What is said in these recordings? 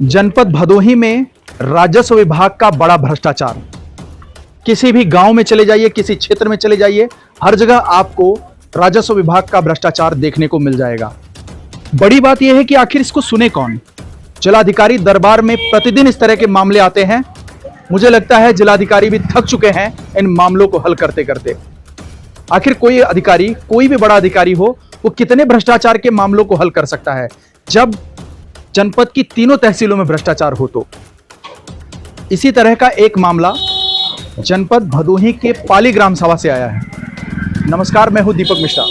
जनपद भदोही में राजस्व विभाग का बड़ा भ्रष्टाचार। किसी भी गांव में चले जाइए, किसी क्षेत्र में चले जाइए, हर जगह आपको राजस्व विभाग का भ्रष्टाचार देखने को मिल जाएगा। बड़ी बात यह है कि आखिर इसको सुने कौन। जिलाधिकारी दरबार में प्रतिदिन इस तरह के मामले आते हैं। मुझे लगता है जिलाधिकारी भी थक चुके हैं इन मामलों को हल करते करते। आखिर कोई अधिकारी, कोई भी बड़ा अधिकारी हो, वो कितने भ्रष्टाचार के मामलों को हल कर सकता है जब जनपद की तीनों तहसीलों में भ्रष्टाचार हो। तो इसी तरह का एक मामला जनपद भदोही के पाली ग्राम सभा से आया है। नमस्कार, मैं हूं दीपक मिश्रा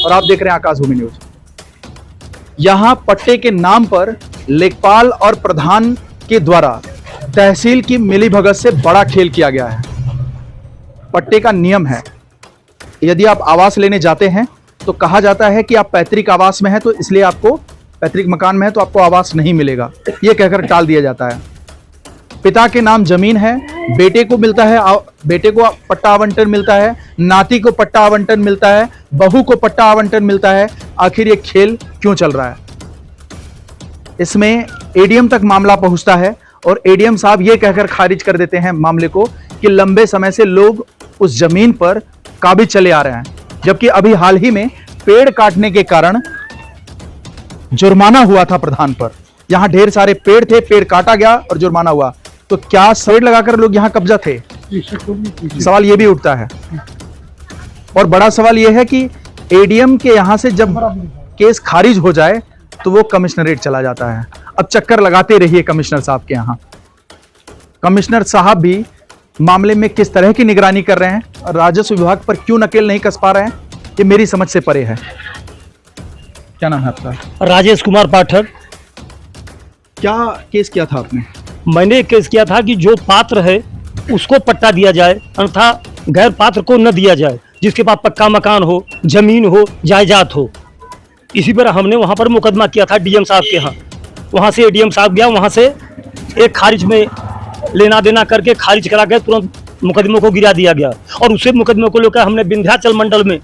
और आप देख रहे हैं आकाश भूमि न्यूज। यहां पट्टे के नाम पर लेखपाल और प्रधान के द्वारा तहसील की मिलीभगत से बड़ा खेल किया गया है। पट्टे का नियम है, यदि आप आवास लेने जाते हैं तो कहा जाता है कि आप पैतृक आवास में हैं, तो इसलिए आपको पैतृक मकान में है तो आपको आवास नहीं मिलेगा, यह कहकर टाल दिया जाता है। पिता के नाम जमीन है, बेटे को मिलता है, बेटे को पट्टा आवंटन मिलता है, नाती को पट्टा आवंटन मिलता है, बहू को पट्टा आवंटन मिलता है। आखिर ये खेल क्यों चल रहा है? इसमें एडीएम तक मामला पहुंचता है और एडीएम साहब ये कहकर खारिज कर देते हैं मामले को कि लंबे समय से लोग उस जमीन पर काबिज चले आ रहे हैं, जबकि अभी हाल ही में पेड़ काटने के कारण जुर्माना हुआ था प्रधान पर। यहां ढेर सारे पेड़ थे, पेड़ काटा गया और जुर्माना हुआ। तो क्या पेड़ लगाकर लोग यहां कब्जा थे? सवाल यह भी उठता है। और बड़ा सवाल यह है कि एडीएम के यहां से जब केस खारिज हो जाए तो वो कमिश्नरेट चला जाता है। अब चक्कर लगाते रहिए कमिश्नर साहब के यहां। कमिश्नर साहब भी मामले में किस तरह की निगरानी कर रहे हैं और राजस्व विभाग पर क्यों नकेल नहीं कस पा रहे हैं, ये मेरी समझ से परे है। क्या नाम है आपका? राजेश कुमार पाठक। क्या केस किया था आपने? मैंने केस किया था कि जो पात्र है उसको पट्टा दिया जाए, अन्यथा गैर पात्र को न दिया जाए, जिसके पास पक्का मकान हो, जमीन हो, जायदाद हो। इसी पर हमने वहां पर मुकदमा किया था डीएम साहब के यहाँ। वहां से एडीएम साहब गया, वहां से एक खारिज में लेना देना करके खारिज करा के तुरंत मुकदमे को गिरा दिया गया। और उसे मुकदमे को लेकर हमने विंध्याचल मंडल में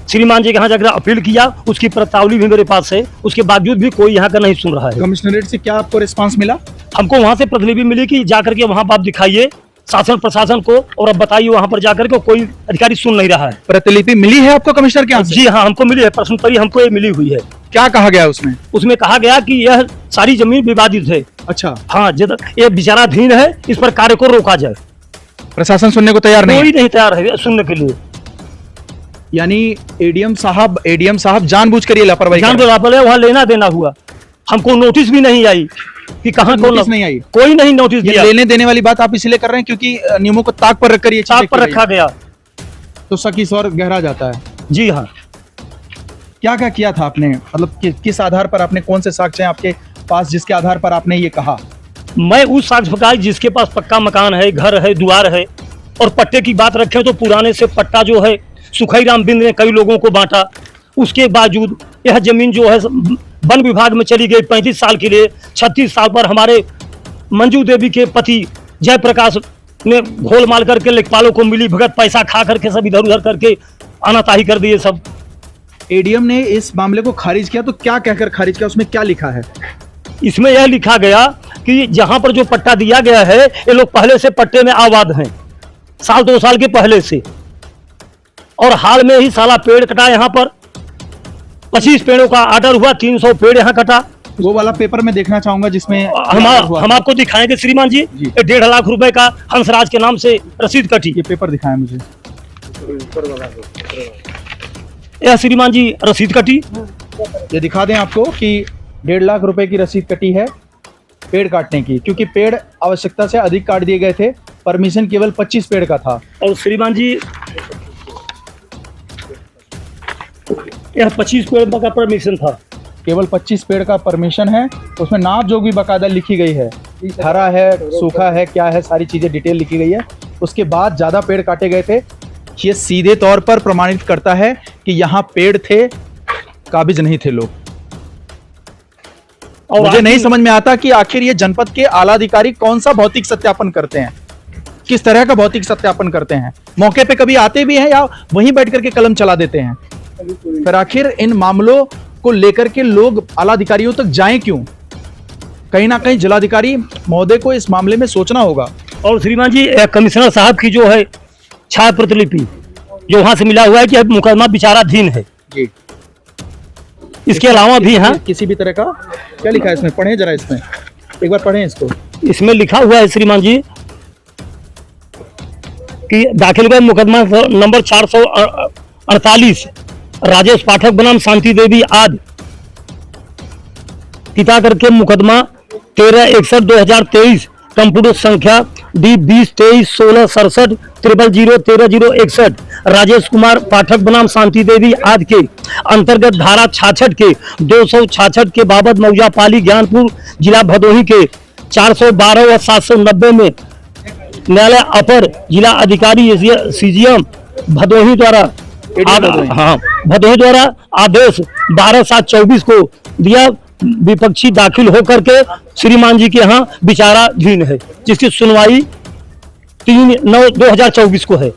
श्रीमान जी के यहाँ जाकर अपील किया। उसकी प्रतावली भी मेरे पास है, उसके बावजूद भी कोई यहाँ का नहीं सुन रहा है। कमिश्नरेट से क्या आपको रिस्पांस मिला? हमको वहाँ से प्रतिलिपि मिली कि जाकर के वहाँ आप दिखाइए शासन प्रशासन को और अब बताइए वहाँ पर जाकर के कोई अधिकारी सुन नहीं रहा है। प्रतिलिपि मिली है आपको कमिश्नर के यहाँ से? जी हाँ, हमको मिली है, प्रश्न पत्री हमको ये मिली हुई है। क्या कहा गया उसमें? उसमें कहा गया कि यह सारी जमीन विवादित है। अच्छा। हाँ, ये विचाराधीन है, इस पर कार्य को रोका जाए। प्रशासन सुनने को तैयार नहीं? कोई नहीं तैयार है सुनने के लिए। यानी एडीएम साहब जानबूझकर ये लापरवाही वहाँ लेना देना हुआ। हमको नोटिस भी नहीं आई कि कहाँ नोटिस नहीं आई? कोई नहीं नोटिस दिया। लेने देने वाली बात आप इसलिए कर रहे हैं क्योंकि नियमों को ताक पर रखकर ये ताक पर रखा गया, तो शक और गहरा जाता है। जी हाँ। क्या क्या किया था आपने? मतलब किस आधार पर आपने, कौन से साक्ष्य हैं आपके पास जिसके आधार पर आपने ये कहा? मैं उस साक्ष्य का जिसके पास पक्का मकान है, घर है, द्वार है। और पट्टे की बात रखें तो पुराने से पट्टा जो है सुखई राम बिंद ने कई लोगों को बांटा। उसके बावजूद यह जमीन जो है वन विभाग में चली गई 35 साल के लिए। 36 साल पर हमारे मंजू देवी के पति जयप्रकाश ने घोल माल करके लेखपालों को मिली भगत पैसा खा करके सब इधर उधर करके आनाताही कर दिए सब। एडीएम ने इस मामले को खारिज किया, तो क्या कहकर खारिज किया? उसमें क्या लिखा है? इसमें यह लिखा गया कि जहां पर जो पट्टा दिया गया है ये लोग पहले से पट्टे में आबाद हैं, साल 2 साल के पहले से। और हाल में ही साला पेड़ कटा, यहाँ पर 25 पेड़ों का ऑर्डर हुआ, 300 पेड़ यहाँ कटा। वो वाला पेपर मैं देखना चाहूंगा जिसमें हम आपको दिखाएंगे श्रीमान जी। 1.5 लाख रुपए का हंसराज के नाम से रसीद कटी। ये पेपर दिखाएं मुझे। यह श्रीमान जी रसीद कटी। ये दिखा दें आपको कि 1.5 लाख रुपए की रसीद कटी है पेड़ काटने की, क्योंकि पेड़ आवश्यकता से अधिक काट दिए गए थे। परमिशन केवल 25 पेड़ का था। और श्रीमान जी यह 25 पेड़ का परमिशन था, केवल 25 पेड़ का परमिशन है। उसमें नाप जो भी बाकायदा लिखी गई है, हरा है, सूखा है, क्या है, सारी चीजें डिटेल लिखी गई है। उसके बाद ज्यादा पेड़ काटे गए थे। ये सीधे तौर पर प्रमाणित करता है कि यहाँ पेड़ थे, काबिज नहीं थे लोग। और मुझे नहीं समझ में आता कि आखिर ये जनपद के आला अधिकारी कौन सा भौतिक सत्यापन करते हैं, किस तरह का भौतिक सत्यापन करते हैं? मौके पे कभी आते भी हैं या वहीं बैठ करके कलम चला देते हैं? फिर आखिर इन मामलों को लेकर के लोग आला अधिकारियों तक जाएं क्यों? कहीं ना कहीं जिलाधिकारी महोदय को इस मामले में सोचना होगा। और श्रीमान जी कमिश्नर साहब की जो है छाया प्रतिलिपि जो वहां से मिला हुआ है कि अब मुकदमा विचाराधीन है जी। इसके अलावा भी यहाँ किसी भी तरह का क्या लिखा है इसमें, पढ़ें जरा, इसमें एक बार पढ़ें इसको। इसमें लिखा हुआ है श्रीमान जी कि दाखिल हुआ मुकदमा नंबर 448 राजेश पाठक बनाम शांति देवी आदि पिता करके मुकदमा 13/61/2023 कंप्यूटर संख्या D2023166700130161 राजेश कुमार पाठक बनाम शांति देवी आदि के अंतर्गत धारा 66 के 266 के बाबत मौजा पाली ज्ञानपुर जिला भदोही के 412 व 790 में न्यायालय अपर जिला अधिकारी CGM भदोही द्वारा भदोही द्वारा आदेश 12/7/24 को दिया विपक्षी दाखिल होकर के श्रीमान जी के यहाँ विचाराधीन है, जिसकी सुनवाई 3/9/2024 को है।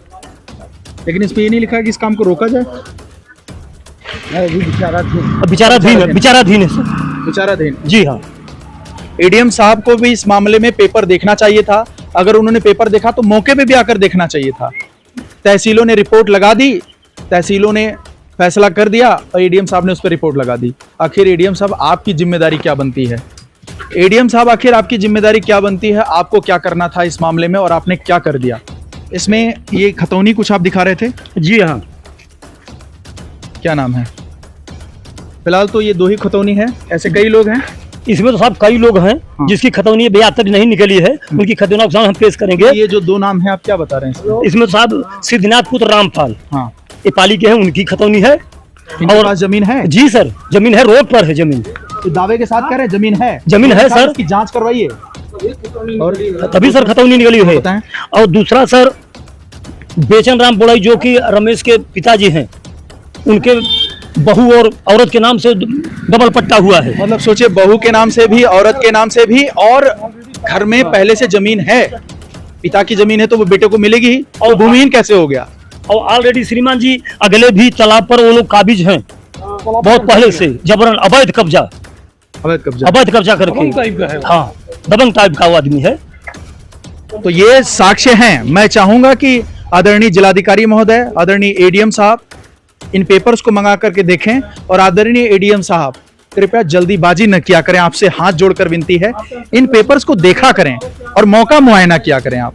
लेकिन इस पे ये नहीं लिखा है कि इस काम को रोका जाए। विचाराधीन है सर, विचाराधीन। जी हाँ। एडीएम साहब को भी इस मामले में पेपर देखना चाहिए था। अगर उन्होंने पेपर देखा तो मौके पे भी आकर देखना चाहिए था। तहसीलों ने रिपोर्ट लगा दी, तहसीलों ने फैसला कर दिया और एडीएम साहब ने उस पर रिपोर्ट लगा दी। आखिर एडीएम साहब आपकी जिम्मेदारी क्या बनती है? एडीएम साहब आखिर आपकी जिम्मेदारी क्या बनती है? आपको क्या करना था इस मामले में और आपने क्या कर दिया? इसमें ये खतौनी कुछ आप दिखा रहे थे। जी हाँ। क्या नाम है? फिलहाल तो ये 2 ही खतौनी है, ऐसे कई लोग हैं इसमें तो साहब कई लोग हैं जिसकी खतौनी अभी तक नहीं निकली है, उनकी खतौनी हम पेश करेंगे। ये जो 2 नाम है आप क्या बता रहे हैं इसमें तो साहब सिद्धनाथ पुत्र रामपाल हाँ ये पाली के हैं, उनकी खतौनी है। और पास जमीन है? जी सर, जमीन है, रोड पर है जमीन। तो दावे के साथ कह रहे हैं जमीन है? जमीन है सर, इसकी जांच करवाइए और तभी सर खतौनी निकली है। और दूसरा सर बेचन राम बोड़ाई जो कि रमेश के पिताजी हैं, उनके बहू और औरत के नाम से डबल पट्टा हुआ है। मतलब सोचिए, बहू के नाम से भी, औरत के नाम से भी, और घर में पहले से जमीन है। पिता की जमीन है तो वो बेटे को मिलेगी ही, और भूमिहीन कैसे हो गया? और ऑलरेडी श्रीमान जी अगले भी तालाब पर वो लोग काबिज हैं बहुत पहले से, जबरन अवैध कब्जा करके। हाँ, दबंग टाइप का वो आदमी है। तो ये साक्ष्य हैं। मैं चाहूंगा कि आदरणीय जिलाधिकारी महोदय, आदरणीय एडीएम साहब इन पेपर्स को मंगा करके देखें, और आदरणीय एडीएम साहब कृपया जल्दीबाजी न किया करें, आपसे हाथ जोड़कर विनती है, इन पेपर्स को देखा करें और मौका मुआयना किया करें। आप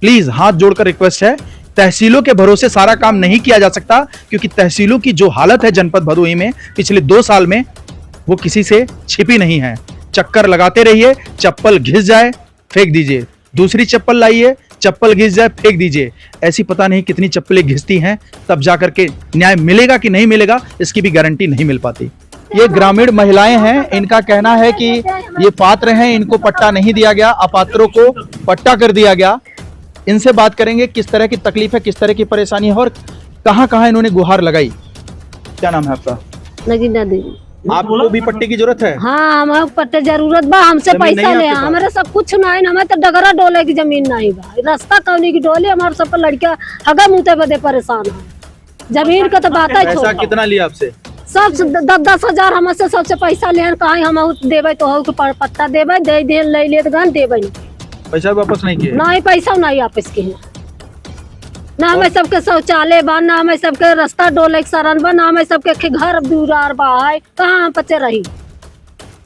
प्लीज, हाथ जोड़कर रिक्वेस्ट है। तहसीलों के भरोसे सारा काम नहीं किया जा सकता, क्योंकि तहसीलों की जो हालत है जनपद भदोही में पिछले 2 साल में, वो किसी से छिपी नहीं है। चक्कर लगाते रहिए, चप्पल घिस जाए फेंक दीजिए, दूसरी चप्पल लाइए, चप्पल घिस जाए फेंक दीजिए। ऐसी पता नहीं कितनी चप्पलें घिसती हैं, तब जाकर के न्याय मिलेगा कि नहीं मिलेगा इसकी भी गारंटी नहीं मिल पाती। ये ग्रामीण महिलाएं हैं, इनका कहना है कि ये पात्र हैं, इनको पट्टा नहीं दिया गया, अपात्रों को पट्टा कर दिया गया। इनसे बात करेंगे किस तरह की तकलीफ है, किस तरह की परेशानी है और कहां कहां इन्होंने गुहार लगाई। क्या नाम है आपका? नगीना देवी। आपको भी पट्टे की जरूरत है? हाँ, हमें पट्टे जरूरत बा, हमसे पैसा ले, हमारे सब कुछ नहीं, हमें तो डगरा डोले की जमीन नहीं बा, रास्ता कौनी की डोले, हमारे सब लड़कियां हगा मुँह बदे परेशान है। जमीन का तो बात है। पैसा कितना लिया आपसे? सब 10-10 हजार हमसे सबसे पैसा ले, कहीं हम देवे तो पट्टा देवे, दे ले ले देवे, पैसा वापस नहीं किए? नहीं, पैसा नहीं वापस किए। ना हमें सबके शौचालय बा, ना हमें सबके रास्ता डोले शरण बा, ना हमें सबके घर दुरार बा है, कहाँ हम बच्चे रही।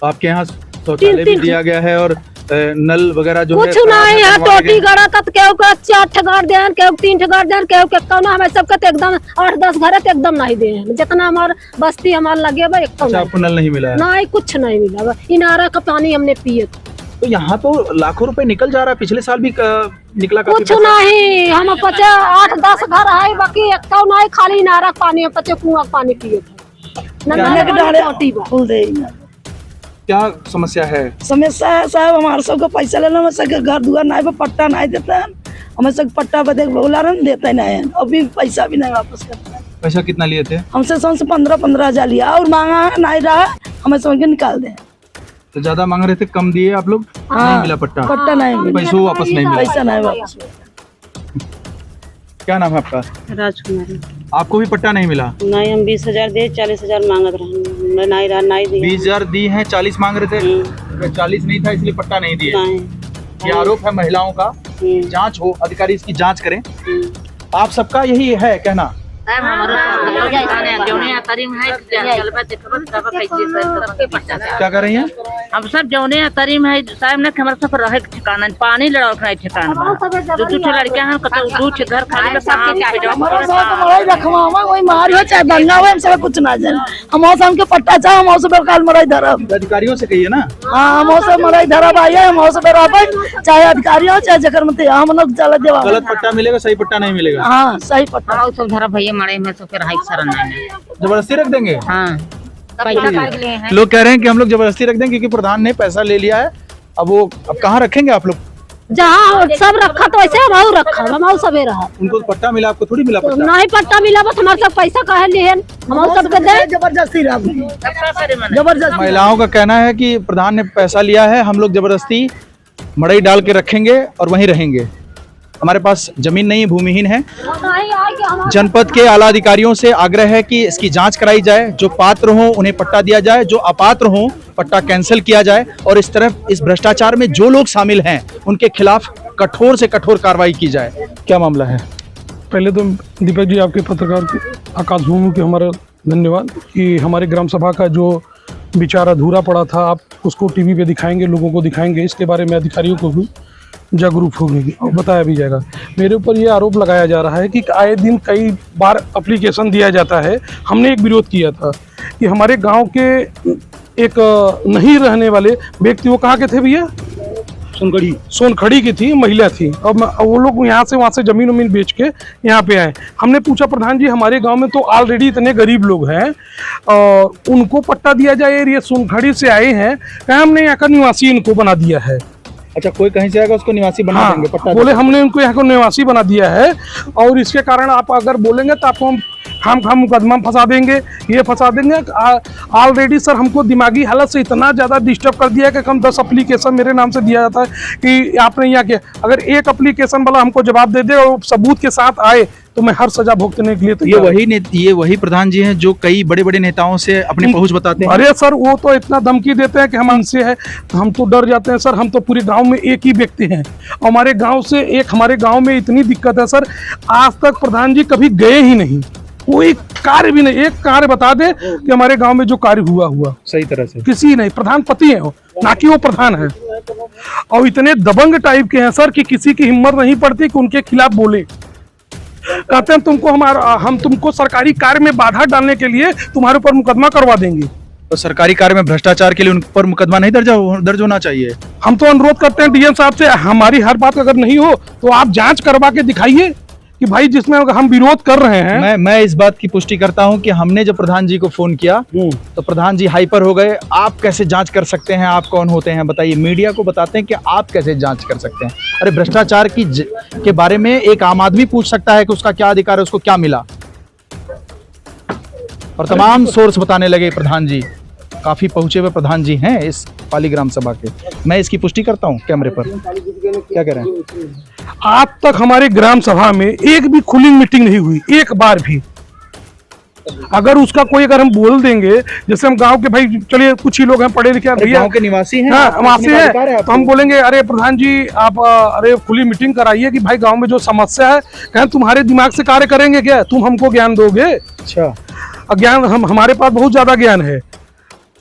आपके यहाँ शौचालय भी दिया गया है और नल वगैरह जो कुछ नहीं है, टोटी गड़ा तक केहू के 4 ठगार देन, केहू 3 ठगार देन, केहू के कौन, हमें सबके तो एकदम 8-10 घर तो एकदम नहीं दे, जितना हमार बस्ती हमार लगे बा एकदम। आपको नल नहीं मिला? नहीं, कुछ नहीं मिला, इनारा का पानी हमने पिए। तो यहाँ तो लाखों रुपए निकल जा रहा है, पिछले साल भी निकला। कुछ नहीं, हम 8-10 घर है, बाकी एक नहीं, खाली इनारा पानी, हम कुआं पानी पिए थे। क्या समस्या है? समस्या है साहब, हमारे सबको पैसा लेना, हमें सबके घर दुआर नहीं, पट्टा नहीं देते हैं, हमें सब पट्टा बदे बोला देते नहीं, अभी पैसा भी नहीं वापस करते। पैसा कितना लिए थे? हमसे 15 हजार लिया और मांगा है, नहीं रहा, हमें समझ के निकाल दे। तो ज्यादा मांग रहे थे, कम दिए आप लोग? हाँ, नहीं मिला पट्टा? पट्टा नहीं मिला, पैसा वापस नहीं मिला? पैसा नहीं वापस। क्या नाम है आपका? राजकुमारी। आपको भी पट्टा नहीं मिला? नहीं, हम 20,000 दे 40,000 मांगत रहे, नहीं दिए। 20,000 दी हैं, 40 मांग रहे थे। 40 नहीं था इसलिए पट्टा नहीं दिए। नहीं। ये आरोप है महिलाओं का। जांच हो, अधिकारी इसकी जांच करें। आप सबका यही है कहना? क्या कर रही हैं? हम सब जौने तरीम है साहब ने हमारा सब रहे ठिकाना पानी लड़ाओ नहीं ठिकाना दो दो लड़कियां हैं कतो दो घर खाली में कहां के हमारा साथ मराई रखवावा वही मार हो चाहे दंगा हो, हम सब कुछ ना जान। हम सब के पट्टा चाहे हम सब काल मराई धरब। अधिकारियों से कहिए ना। हां, हम सब मराई धरब आइए, हम सब रहब चाहे अधिकारी हो चाहे जकर मत हम लोग चला देवा। गलत पट्टा मिलेगा, सही पट्टा नहीं मिलेगा। हां, सही पट्टा हम सब धरा भैया मारे में सब के राइट सरन नहीं जबरदस्ती रख देंगे। हां पैसा काट लिए हैं। लोग कह रहे हैं कि हम लोग जबरदस्ती रख दें क्योंकि प्रधान ने पैसा ले लिया है। अब वो अब कहाँ रखेंगे आप लोग? जहाँ सब रखा तो वैसे हम रखा हम सबे रहा। उनको पट्टा मिला, आपको थोड़ी मिला पट्टा? नहीं पट्टा मिला, बस हमारे सब पैसा कहे लिए हम सबके दे जबरदस्ती रह जबरदस्ती। महिलाओं का कहना है कि प्रधान ने पैसा लिया है, हम लोग जबरदस्ती मड़ई डाल के रखेंगे और वहीं रहेंगे। हमारे पास जमीन नहीं, भूमिहीन है। जनपद के आला अधिकारियों से आग्रह है कि इसकी जांच कराई जाए, जो पात्र हों उन्हें पट्टा दिया जाए, जो अपात्र हों पट्टा कैंसिल किया जाए और इस तरफ इस भ्रष्टाचार में जो लोग शामिल हैं उनके खिलाफ कठोर से कठोर कार्रवाई की जाए। क्या मामला है? पहले तो दीपक जी आपके पत्रकार आकाशभूमि के हमारा धन्यवाद कि हमारे ग्राम सभा का जो विचार अधूरा पड़ा था आप उसको टीवी पे दिखाएंगे, लोगों को दिखाएंगे। इसके बारे में अधिकारियों को भी जागरूक होगी और बताया भी जाएगा। मेरे ऊपर ये आरोप लगाया जा रहा है कि आए दिन कई बार एप्लीकेशन दिया जाता है। हमने एक विरोध किया था कि हमारे गांव के एक नहीं रहने वाले व्यक्ति, वो कहाँ के थे भैया? सोनखड़ी की थी, महिला थी। और वो लोग यहाँ से वहाँ से जमीन उमीन बेच के यहाँ पे आए। हमने पूछा प्रधान जी हमारे गांव में तो ऑलरेडी इतने गरीब लोग हैं और उनको पट्टा दिया जाए, ये सोनखड़ी से आए हैं, क्या हमने यहाँ का निवासी इनको बना दिया है। अच्छा, कोई कहीं से आएगा उसको निवासी बना देंगे पट्टा? बोले हमने उनको यहाँ को निवासी बना दिया है और इसके कारण आप अगर बोलेंगे तो आपको हम मुकदमा फंसा देंगे, ये फंसा देंगे। ऑलरेडी सर हमको दिमागी हालत से इतना ज़्यादा डिस्टर्ब कर दिया है कि हम 10 एप्लीकेशन मेरे नाम से दिया जाता है कि आपने यहाँ के अगर एक एप्लीकेशन वाला हमको जवाब दे दे और सबूत के साथ आए तो मैं हर सजा भुगतने के लिए तो ये वही प्रधान जी हैं जो कई बड़े बड़े नेताओं से अपनी पहुंच बताते हैं। अरे सर वो तो इतना धमकी देते हैं कि हम हमसे है तो हम तो डर जाते हैं सर। हम तो पूरे गांव में एक ही व्यक्ति हैं, हमारे गांव से एक, हमारे गांव में इतनी दिक्कत है सर, आज तक प्रधान जी कभी गए ही नहीं, कोई कार्य भी नहीं। एक कार्य बता दे कि हमारे गांव में जो कार्य हुआ सही तरह से किसी नहीं। प्रधानपति है ना कि वो प्रधान है और इतने दबंग टाइप के हैं सर कि किसी की हिम्मत नहीं पड़ती कि उनके खिलाफ बोले। कहते हैं हम तुमको सरकारी कार्य में बाधा डालने के लिए तुम्हारे ऊपर मुकदमा करवा देंगे। तो सरकारी कार्य में भ्रष्टाचार के लिए उन पर मुकदमा नहीं दर्ज होना चाहिए। हम तो अनुरोध करते हैं डीएम साहब से, हमारी हर बात अगर नहीं हो तो आप जांच करवा के दिखाइए कि भाई जिसमें हम विरोध कर रहे हैं। मैं इस बात की पुष्टि करता हूं कि हमने जब प्रधान जी को फोन किया तो प्रधान जी हाइपर हो गए। आप कैसे जांच कर सकते हैं? आप कौन होते हैं बताइए? मीडिया को बताते हैं कि आप कैसे जांच कर सकते हैं? अरे भ्रष्टाचार के बारे में एक आम आदमी पूछ सकता है कि उसका क्या अधिकार है, उसको क्या मिला, और तमाम सोर्स बताने लगे। प्रधान जी काफी पहुंचे हुए प्रधान जी हैं इस पाली ग्राम सभा के। मैं इसकी पुष्टि करता हूं कैमरे पर। क्या कह रहे हैं? आज तक हमारे ग्राम सभा में एक भी खुली मीटिंग नहीं हुई, एक बार भी। अगर उसका कोई अगर हम बोल देंगे, जैसे हम गांव के भाई चलिए कुछ ही लोग हैं पढ़े लिखे भैया, गांव के निवासी हैं, हाँ निवासी है, तो हम बोलेंगे अरे प्रधान जी आप अरे खुली मीटिंग कराइए कि भाई गांव में जो समस्या है, कहें तुम्हारे दिमाग से कार्य करेंगे क्या, तुम हमको ज्ञान दोगे? अच्छा, ज्ञान हमारे पास बहुत ज्यादा ज्ञान है।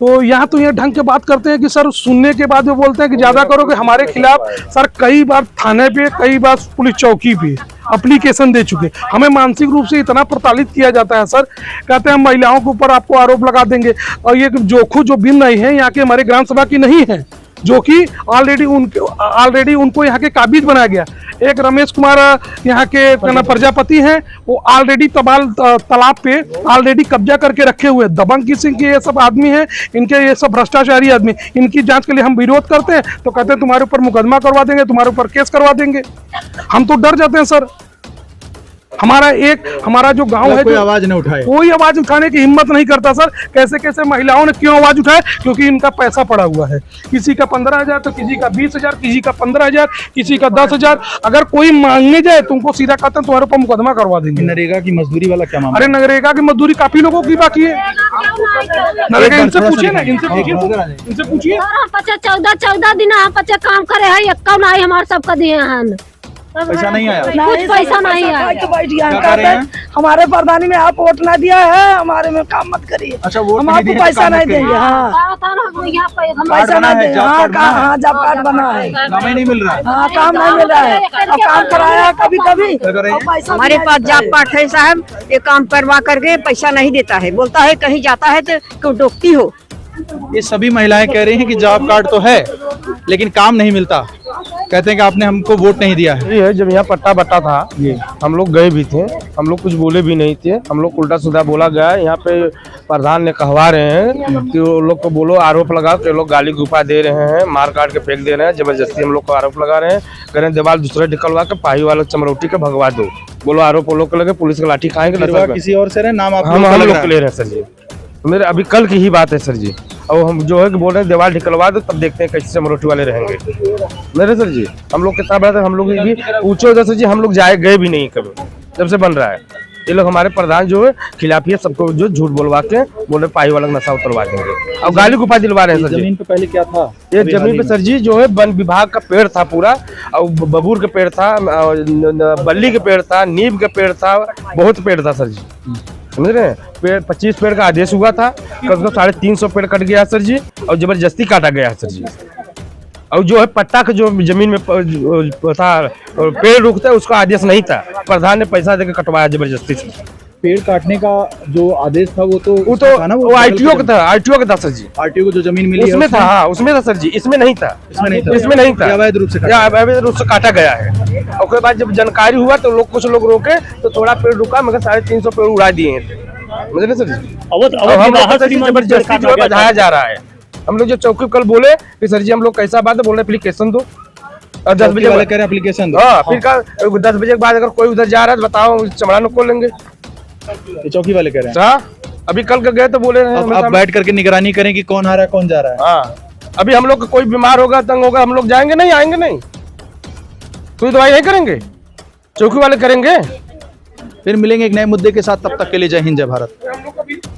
तो यहाँ तो ये ढंग के बात करते हैं कि सर सुनने के बाद वो बोलते हैं कि ज्यादा करोगे। हमारे खिलाफ सर कई बार थाने पे, कई बार पुलिस चौकी पे एप्लीकेशन दे चुके। हमें मानसिक रूप से इतना प्रताड़ित किया जाता है सर। कहते हैं हम महिलाओं के ऊपर आपको आरोप लगा देंगे, और ये जोखू जो बिन नहीं है यहाँ के हमारे ग्राम सभा की नहीं है, जो कि ऑलरेडी उनको यहाँ के काबिज बनाया गया। एक रमेश कुमार यहाँ के प्रजापति हैं, वो ऑलरेडी तालाब पे ऑलरेडी कब्जा करके रखे हुए दबंग किस्म के ये सब आदमी हैं। इनके ये सब भ्रष्टाचारी आदमी, इनकी जांच के लिए हम विरोध करते हैं तो कहते हैं तुम्हारे ऊपर मुकदमा करवा देंगे, तुम्हारे ऊपर केस करवा देंगे। हम तो डर जाते हैं सर। हमारा जो गांव है, कोई जो आवाज न उठाए। कोई आवाज उठाने की हिम्मत नहीं करता सर। कैसे कैसे महिलाओं ने क्यों आवाज उठाए? क्योंकि इनका पैसा पड़ा हुआ है, किसी का 15,000 तो किसी का 20,000, किसी का 15,000, किसी का 10,000। अगर कोई मांगने जाए तुमको सीधा कहते हैं तुम्हारे ऊपर मुकदमा करवा देंगे। नरेगा की मजदूरी वाला क्या मामला? अरे नरेगा की मजदूरी काफी लोगों की बाकी है। नरेगा इनसे पूछिए ना, इनसे पूछिए। 14 दिन हम बच्चे काम करे है, एक कौन आई हमारे सबका दिए हैं, पैसा नहीं आया। कुछ पैसा नहीं आया। तो बैठ गया क्या कह रहे हैं? हमारे प्रधानी में आप वोट ना दिया है, हमारे में काम मत करिए। अच्छा, वोट हम नहीं आपको दिए तो पैसा काम मत नहीं करिए। देंगे। हाँ, पैसा बना नहीं है, देंगे। जॉब हाँ, कार्ड बना है। हाँ, जॉब कार्ड बना है। काम ही नहीं मिल रहा है। हाँ, काम नहीं मिल रहा है। अब काम कराया कभी कभी, क्या कर रहे हैं? और पैसा हमारे भी पास नहीं जॉब देता कार्ड है साहब, ये काम करवा करके पैसा नहीं देता है, बोलता है कहीं जाता है तो क्यों टोकती हो। ये सभी महिलाएं कह रही हैं कि जॉब कार्ड तो है लेकिन काम नहीं मिलता। कहते हैं कि आपने हमको वोट नहीं दिया है। ये है, जब यहाँ पट्टा बटा था हम लोग गए भी थे, हम लोग कुछ बोले भी नहीं थे, हम लोग उल्टा सीधा बोला गया। यहाँ पे प्रधान ने कहवा रहे हैं कि वो लोग को बोलो, आरोप लगा के लोग गाली गुफा दे रहे हैं, मार काट के फेंक दे रहे हैं, जबरदस्ती हम लोग को आरोप लगा रहे हैं। कह रहे हैं दीवार दूसरे निकलवा के पाही वाले चमरौटी के भगवा दो। बोलो आरोप वो लोग को लगे, पुलिस की लाठी खाएंगे। किसी और से रहे नाम आप हम लोग के ले रहे हैं सर जी, मेरे अभी कल की ही बात है सर जी। और हम जो है कि बोल रहे हैं दीवार निकलवा दो, तब देखते हैं कैसे चमरोटी वाले रहेंगे मेरे सर जी। हम लोग कितना बड़ा था, हम लोग भी पूछो उधर सर जी, हम लोग गए भी नहीं कभी जब से बन रहा है। ये लोग हमारे प्रधान जो है खिलाफी है, सबको जो झूठ बोलवा के बोले पाई वाला नशा उतरवा देंगे और गाली गुफा दिलवा रहे हैं सर जी। जमीन पे पहले क्या था? ये जमीन पे सर जी जो है वन विभाग का पेड़ था पूरा, और बबूर का पेड़ था, बल्ली का पेड़ था, नीम का पेड़ था, बहुत पेड़ था सर जी। समझ रहे हैं? पेड़ 25 पेड़ का आदेश हुआ था, कम से कम 350 पेड़ कट गया सर जी, और जबरदस्ती काटा गया सर जी। और जो है पट्टा का जो जमीन में था पेड़ रुकता है उसका आदेश नहीं था, प्रधान ने पैसा देकर कटवाया जबरदस्ती से। पेड़ काटने का जो आदेश था वो तो आईटीओ का था, आईटीओ का था सर जी। आरटीओ को जो जमीन मिली उसमें था, हाँ उसमें था सर जी, इसमें नहीं था, इसमें नहीं था। अवैध रूप से अवैध रूप से काटा गया है। और उसके बाद जब जानकारी हुआ तो लोग कुछ लोग रोके तो थोड़ा पेड़ रुका, मगर 350 पेड़ उड़ा दिए हैं समझे सर जी। जबरदस्ती जो बढ़ाया जा रहा है। हम लोग जो चौकी कल बोले कि सर जी हम लोग कैसा बात है, बोल रहे एप्लीकेशन दो, और 10 बजे वाले कह रहे एप्लीकेशन दो। हाँ, फिर 10 बजे के बाद अगर कोई उधर जा रहा है तो बताओ चमड़ा न खोल लेंगे। चौकी वाले कह रहे हैं। हाँ, अभी कल गए तो बोले अब बैठ करके निगरानी करें कि कौन आ रहा है कौन जा रहा है। हाँ, अभी हम लोग का कोई बीमार होगा, तंग होगा, हम लोग जाएंगे नहीं, आएंगे नहीं, कोई दवाई नहीं करेंगे, चौकी वाले करेंगे। फिर मिलेंगे एक नए मुद्दे के साथ, तब तक के लिए जय हिंद जय भारत।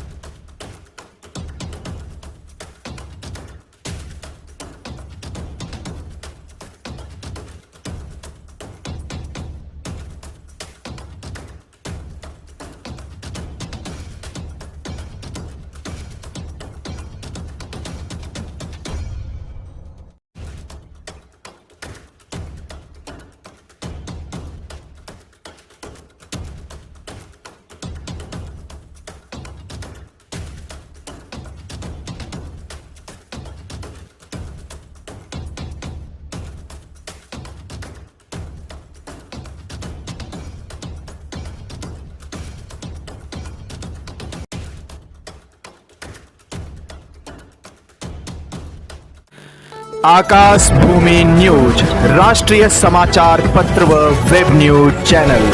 आकाश भूमि न्यूज राष्ट्रीय समाचार पत्र व वेब न्यूज चैनल,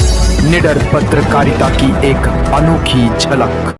निडर पत्रकारिता की एक अनोखी झलक।